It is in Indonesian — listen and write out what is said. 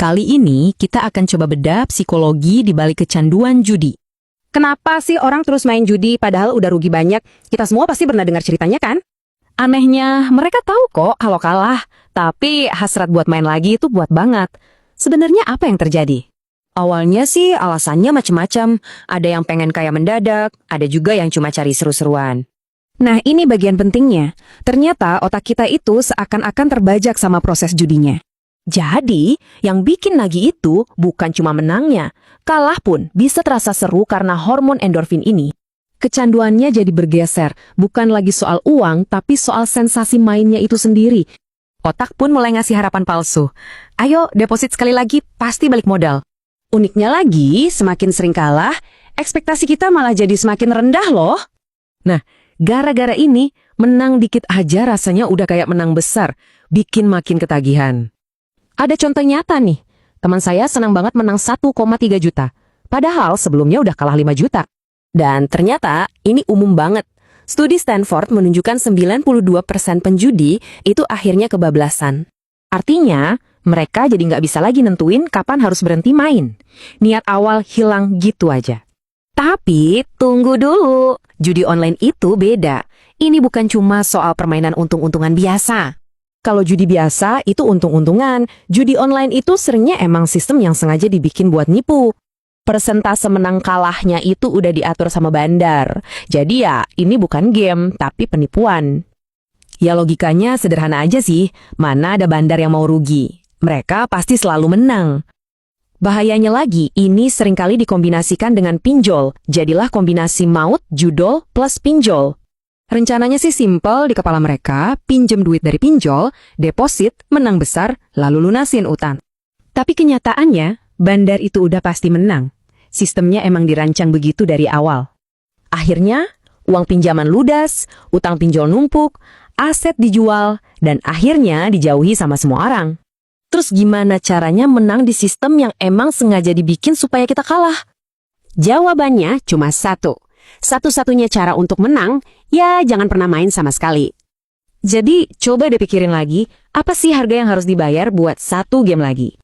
Kali ini kita akan coba bedah psikologi di balik kecanduan judi. Kenapa sih orang terus main judi padahal udah rugi banyak? Kita semua pasti pernah dengar ceritanya kan? Anehnya, mereka tahu kok kalau kalah, tapi hasrat buat main lagi itu buat banget. Sebenarnya apa yang terjadi? Awalnya sih alasannya macam-macam. Ada yang pengen kaya mendadak, ada juga yang cuma cari seru-seruan. Nah, ini bagian pentingnya. Ternyata otak kita itu seakan-akan terbajak sama proses judinya. Jadi, yang bikin nagih itu bukan cuma menangnya. Kalah pun bisa terasa seru karena hormon endorfin ini. Kecanduannya jadi bergeser, bukan lagi soal uang, tapi soal sensasi mainnya itu sendiri. Otak pun mulai ngasih harapan palsu. Ayo, deposit sekali lagi, pasti balik modal. Uniknya lagi, semakin sering kalah, ekspektasi kita malah jadi semakin rendah loh. Nah, gara-gara ini, menang dikit aja rasanya udah kayak menang besar, bikin makin ketagihan. Ada contoh nyata nih, teman saya senang banget menang 1,3 juta, padahal sebelumnya udah kalah 5 juta. Dan ternyata ini umum banget. Studi Stanford menunjukkan 92% penjudi itu akhirnya kebablasan. Artinya, mereka jadi nggak bisa lagi nentuin kapan harus berhenti main. Niat awal hilang gitu aja. Tapi, tunggu dulu. Judi online itu beda. Ini bukan cuma soal permainan untung-untungan biasa. Kalau judi biasa itu untung-untungan, judi online itu seringnya emang sistem yang sengaja dibikin buat nipu. Persentase menang kalahnya itu udah diatur sama bandar. Jadi ya, ini bukan game, tapi penipuan. Ya logikanya sederhana aja sih, mana ada bandar yang mau rugi. Mereka pasti selalu menang. Bahayanya lagi, ini seringkali dikombinasikan dengan pinjol. Jadilah kombinasi maut, judol, plus pinjol. Rencananya sih simpel di kepala mereka, pinjem duit dari pinjol, deposit, menang besar, lalu lunasin utang. Tapi kenyataannya, bandar itu udah pasti menang. Sistemnya emang dirancang begitu dari awal. Akhirnya, uang pinjaman ludas, utang pinjol numpuk, aset dijual, dan akhirnya dijauhi sama semua orang. Terus gimana caranya menang di sistem yang emang sengaja dibikin supaya kita kalah? Jawabannya cuma satu. Satu-satunya cara untuk menang, ya jangan pernah main sama sekali. Jadi, coba deh pikirin lagi, apa sih harga yang harus dibayar buat satu game lagi?